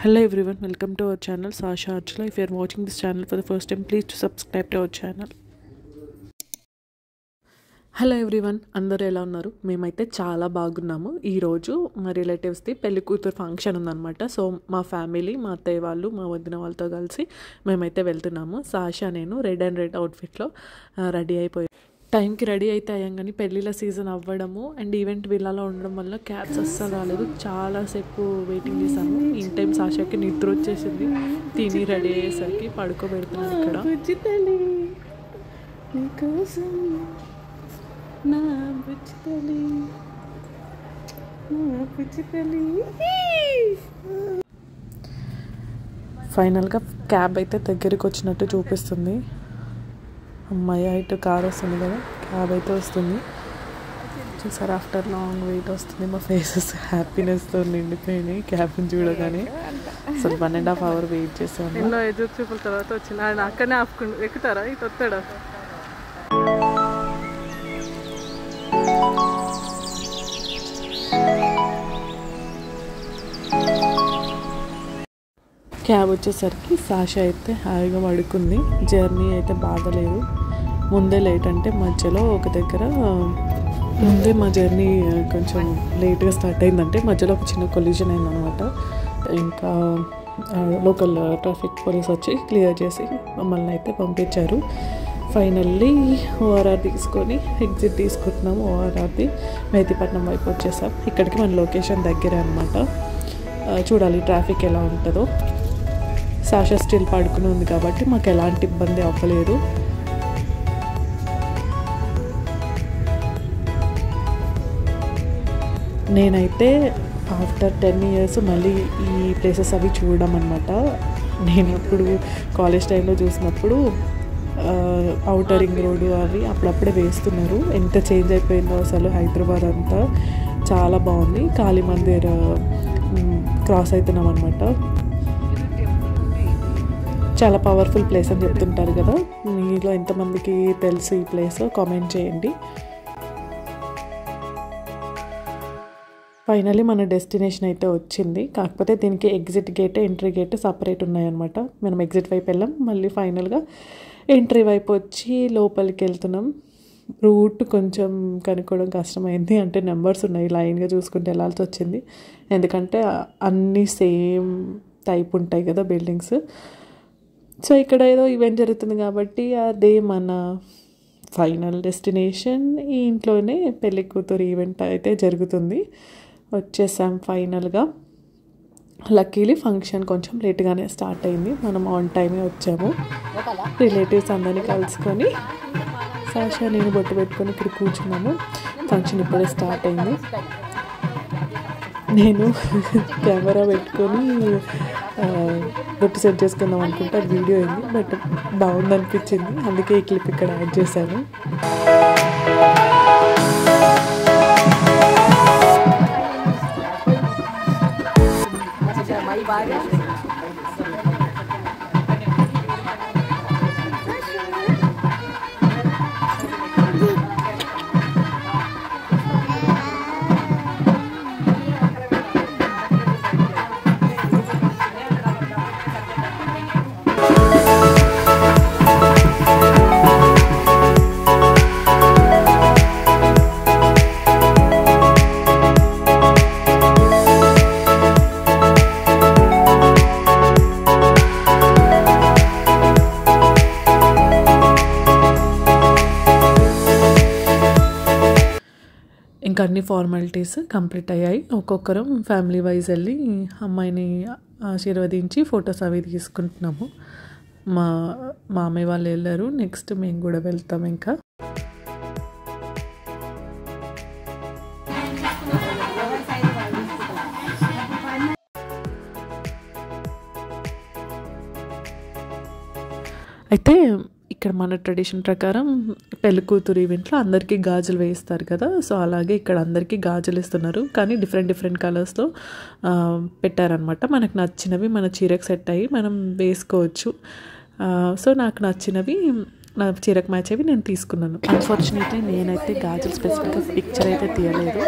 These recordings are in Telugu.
Hello everyone, welcome to our channel Sasha Archula. If you are watching this channel for the first time, please to subscribe to our channel. Hello everyone, అందరూ ఎలా ఉన్నారు? మేమైతే చాలా బాగున్నాము. ఈరోజు మా రిలేటివ్స్ది పెళ్లి కూతురు ఫంక్షన్ ఉందన్నమాట. సో మా ఫ్యామిలీ, మా అత్తయ్య వాళ్ళు, మా వదిన వాళ్ళతో కలిసి మేమైతే వెళ్తున్నాము. సాషా నేను రెడ్ అండ్ రెడ్ అవుట్ఫిట్లో రెడీ అయిపోయాం. టైంకి రెడీ అయితే అయ్యాం, కానీ పెళ్ళిళ్ళ సీజన్ అవ్వడము అండ్ ఈవెంట్ విల్లాలో ఉండడం వల్ల క్యాబ్స్ అస్సలు రాలేదు. చాలాసేపు వెయిటింగ్ చేశాము. ఇన్ టైం సాషాకి నిద్ర వచ్చేసింది. తిని రెడీ అయ్యేసరికి పడుకోబెడుతున్నాను ఇక్కడ. నా బుచ్చితలి ఫైనల్గా క్యాబ్ అయితే దగ్గరికి వచ్చినట్టు చూపిస్తుంది. అమ్మాయి ఇటు కార్ వస్తుంది కదా, క్యాబ్ అయితే వస్తుంది. చూసారు, ఆఫ్టర్ లాంగ్ వెయిట్ వస్తుంది. మా ఫేసెస్ హ్యాపీనెస్తో నిండిపోయినాయి క్యాబ్ని చూడగానే. అసలు 1.5 hours వెయిట్ చేసాను. ఎన్నో ఎదురు చూపుల తర్వాత వచ్చిన ఆయన అక్కడనే ఆపుకుంటు ఎక్కుతారా? ఇటు వస్తాడా? క్యాబ్ వచ్చేసరికి సాషా అయితే హాయిగా పడుకుంది. జర్నీ అయితే బాగలేదు. ముందే లేట్ అంటే మధ్యలో ఒక దగ్గర ముందే మా జర్నీ కొంచెం లేట్గా స్టార్ట్ అయిందంటే మధ్యలో ఒక చిన్న కొలిజన్ అయిందనమాట. ఇంకా లోకల్ ట్రాఫిక్ పోలీస్ వచ్చి క్లియర్ చేసి మమ్మల్ని అయితే పంపించారు. ఫైనల్లీ ఓఆర్ఆర్ తీసుకొని ఎగ్జిట్ తీసుకుంటున్నాము. ఓఆర్ఆర్ది మెహదీపట్నం వైపు వచ్చేసాం. ఇక్కడికి మన లొకేషన్ దగ్గరే అనమాట. చూడాలి ట్రాఫిక్ ఎలా ఉంటుందో. సాషా స్టిల్ పడుకుని ఉంది కాబట్టి మాకు ఎలాంటి ఇబ్బంది అవ్వలేదు. నేనైతే ఆఫ్టర్ 10 years మళ్ళీ ఈ ప్లేసెస్ అవి చూడడం అనమాట. నేను ఇప్పుడు కాలేజ్ టైంలో చూసినప్పుడు ఔటర్ రింగ్ రోడ్డు అవి అప్పుడప్పుడే వేస్తున్నారు. ఎంత చేంజ్ అయిపోయిందో అసలు. హైదరాబాద్ అంతా చాలా బాగుంది. కాళీ మందిర్ క్రాస్ అవుతున్నాం అనమాట. చాలా పవర్ఫుల్ ప్లేస్ అని చెప్తుంటారు కదా, మీలో ఎంతమందికి తెలుసు ఈ ప్లేస్ కామెంట్ చేయండి. ఫైనల్లీ మన డెస్టినేషన్ అయితే వచ్చింది. కాకపోతే దీనికి exit gate, entry gate separate ఉన్నాయన్నమాట. మనం ఎగ్జిట్ వైపు వెళ్ళాం, మళ్ళీ ఫైనల్గా ఎంట్రీ వైపు వచ్చి లోపలికి వెళ్తున్నాం. రూట్ కొంచెం కనుక్కోవడం కష్టమైంది. అంటే నెంబర్స్ ఉన్నాయి, లైన్గా చూసుకుంటే వెళ్ళాల్సి వచ్చింది. ఎందుకంటే అన్నీ సేమ్ టైప్ ఉంటాయి కదా బిల్డింగ్స్. సో ఇక్కడ ఏదో ఈవెంట్ జరుగుతుంది కాబట్టి అదే మన ఫైనల్ డెస్టినేషన్. ఈ ఇంట్లోనే పెళ్లి కూతురు ఈవెంట్ అయితే జరుగుతుంది. వచ్చేసాం ఫైనల్గా. లక్కీలీ ఫంక్షన్ కొంచెం లేట్గానే స్టార్ట్ అయింది. మనం ఆన్ టైమే వచ్చాము. రిలేటివ్స్ అందరినీ కలుసుకొని సాషా నేను బొట్టు పెట్టుకొని ఇక్కడ కూర్చున్నాము. ఫంక్షన్ ఇప్పుడే స్టార్ట్ అయింది. నేను కెమెరా పెట్టుకొని బొట్టు సెట్ చేసుకుందాం అనుకుంటే వీడియో అయింది, బట్ బాగుంది అనిపించింది. అందుకే ఈ క్లిప్ ఇక్కడ యాడ్ చేశాను. ఇంకా అన్ని ఫార్మాలిటీస్ కంప్లీట్ అయ్యాయి. ఒక్కొక్కరం ఫ్యామిలీ వైజ్ వెళ్ళి అమ్మాయిని ఆశీర్వదించి ఫొటోస్ అవి తీసుకుంటున్నాము. మా మామయ్య వాళ్ళు వెళ్ళారు, నెక్స్ట్ మేము కూడా వెళ్తాం. ఇంకా అయితే ఇక్కడ మన ట్రెడిషన్ ప్రకారం పెళ్లి కూతురు ఈవెంట్లో అందరికీ గాజులు వేయిస్తారు కదా. సో అలాగే ఇక్కడ అందరికీ గాజులు ఇస్తున్నారు, కానీ డిఫరెంట్ కలర్స్లో పెట్టారనమాట. మనకు నచ్చినవి మన చీరకు సెట్ అయ్యి మనం వేసుకోవచ్చు. సో నాకు నచ్చినవి నా చీరకు మ్యాచ్ అవి నేను తీసుకున్నాను. అన్ఫార్చునేట్లీ నేనైతే గాజులు స్పెసిఫిక్గా పిక్చర్ అయితే తీయలేదు,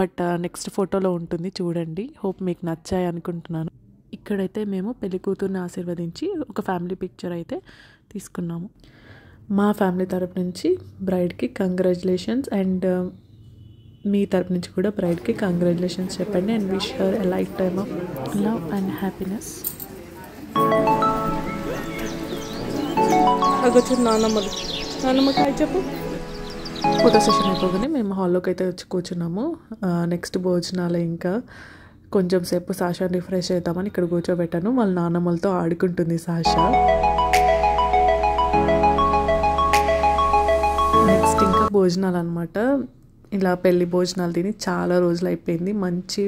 బట్ నెక్స్ట్ ఫోటోలో ఉంటుంది చూడండి. హోప్ మీకు నచ్చాయి అనుకుంటున్నాను. ఇక్కడైతే మేము పెళ్లి కూతుర్ని ఆశీర్వదించి ఒక ఫ్యామిలీ పిక్చర్ అయితే తీసుకున్నాము. మా ఫ్యామిలీ తరపు నుంచి బ్రైడ్కి కంగ్రాచులేషన్స్ అండ్ మీ తరపు నుంచి కూడా బ్రైడ్కి కంగ్రాచులేషన్స్ చెప్పండి and wish her a lifetime of love and happiness. అగొచ్చు నాన్నమ్మకి హాయ్ చెప్పు. ఫోటో సెషన్ అయిపోగానే మేము హాల్లోకి అయితే వచ్చి కూర్చున్నాము. నెక్స్ట్ భోజనాలు ఇంకా కొంచెం సేపు సాషాని రిఫ్రెష్ అవుతామని ఇక్కడ కూర్చోబెట్టాను. వాళ్ళ నాన్నమ్మలతో ఆడుకుంటుంది సాషా. నెక్స్ట్ ఇంకా భోజనాలు అనమాట. ఇలా పెళ్లి భోజనాలు తిని చాలా రోజులు అయిపోయింది. మంచి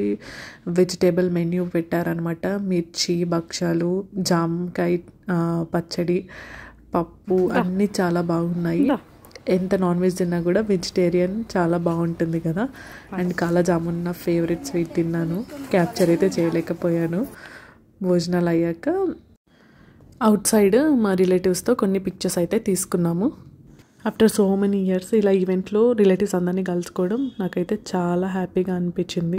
వెజిటేబుల్ మెన్యూ పెట్టారనమాట. మిర్చి, భక్షాలు, జామకాయ పచ్చడి, పప్పు అన్నీ చాలా బాగున్నాయి. ఎంత నాన్ వెజ్ తిన్నా కూడా వెజిటేరియన్ చాలా బాగుంటుంది కదా. అండ్ కాలా జామున్ నా ఫేవరెట్ స్వీట్ తిన్నాను. క్యాప్చర్ అయితే చేయలేకపోయాను. భోజనాలు అయ్యాక అవుట్ సైడ్ మా రిలేటివ్స్తో కొన్ని పిక్చర్స్ అయితే తీసుకున్నాము. ఆఫ్టర్ సో మెనీ ఇయర్స్ ఇలా ఈవెంట్లో రిలేటివ్స్ అందరినీ కలుసుకోవడం నాకైతే చాలా హ్యాపీగా అనిపించింది.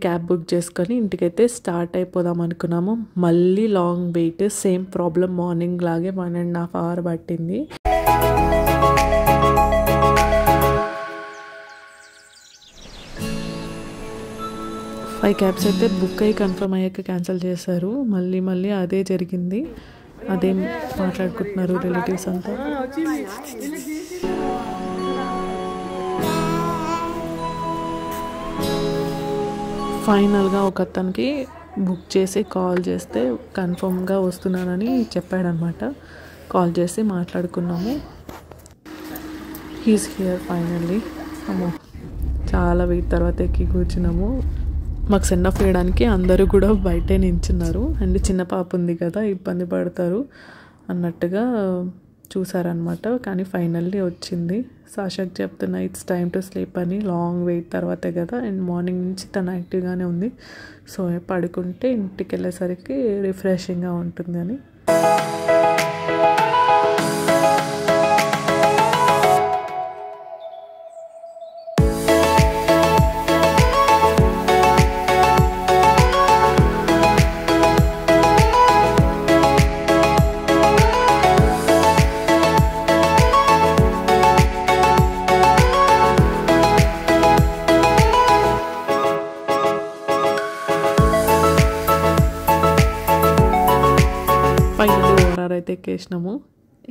క్యాబ్ బుక్ చేసుకొని ఇంటికైతే స్టార్ట్ అయిపోదాం అనుకున్నాము. మళ్ళీ long wait, same problem morning లాగే 1.5 hours పట్టింది. ఫైవ్ క్యాబ్స్ అయితే బుక్ అయ్యి కన్ఫర్మ్ అయ్యాక క్యాన్సిల్ చేశారు. మళ్ళీ అదే జరిగింది. అదే మాట్లాడుకుంటున్నారు రిలేటివ్స్ అంతా. ఫైనల్గా ఒక అతనికి బుక్ చేసి కాల్ చేస్తే కన్ఫర్మ్గా వస్తున్నానని చెప్పాడనమాట. కాల్ చేసి మాట్లాడుకున్నాము. He's here finally. అమ్మో చాలా వెయిట్ తర్వాత ఎక్కి కూర్చున్నాము. మాకు సెండ్ ఆఫ్ చేయడానికి అందరూ కూడా బయటే నించున్నారు. అండ్ చిన్న పాప ఉంది కదా, ఇబ్బంది పడతారు అన్నట్టుగా చూసారనమాట. కానీ ఫైనల్లీ వచ్చింది. సాషాకి చెప్తున్నా ఇట్స్ టైమ్ టు స్లీప్ అని. లాంగ్ వెయిట్ తర్వాతే కదా. అండ్ మార్నింగ్ నుంచి తను యాక్టివ్గానే ఉంది. సో పడుకుంటే ఇంటికి వెళ్ళేసరికి రిఫ్రెషింగ్గా ఉంటుంది అని. ఫైనల్లీ ఓఆర్ఆర్ అయితే ఎక్కేసినాము.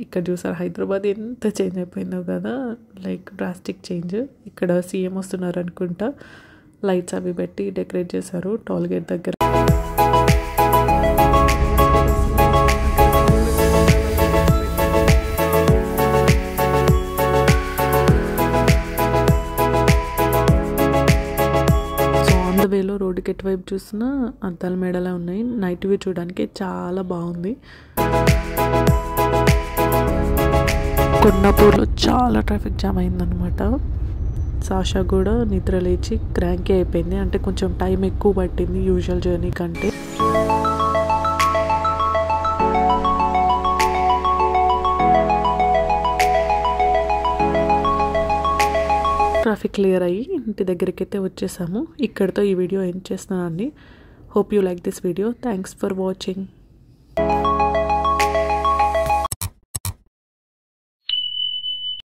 ఇక్కడ చూసారు హైదరాబాద్ ఎంత చేంజ్ అయిపోయిందో కదా, లైక్ డ్రాస్టిక్ చేంజ్. ఇక్కడ సీఎం వస్తున్నారు అనుకుంటా. లైట్స్ అవి పెట్టి డెకరేట్ చేశారు టోల్ గేట్ దగ్గర. వేలో రోడ్డుకి ఎటువైపు చూసినా అద్దాల మేడలా ఉన్నాయి. నైట్ వ్యూ చూడడానికి చాలా బాగుంది. కొండాపూర్లో చాలా ట్రాఫిక్ జామ్ అయిందనమాట. సాషా కూడా నిద్ర లేచి క్రాంకీ అయిపోయింది. అంటే కొంచెం టైం ఎక్కువ పట్టింది యూజువల్ జర్నీ కంటే. ట్రాఫిక్ క్లియర్ అయ్యి ఇంటి దగ్గరికి అయితే వచ్చేసాము. ఇక్కడితో ఈ వీడియో ఎండ్ చేస్తున్నానండి. Hope you like this video. Thanks for watching.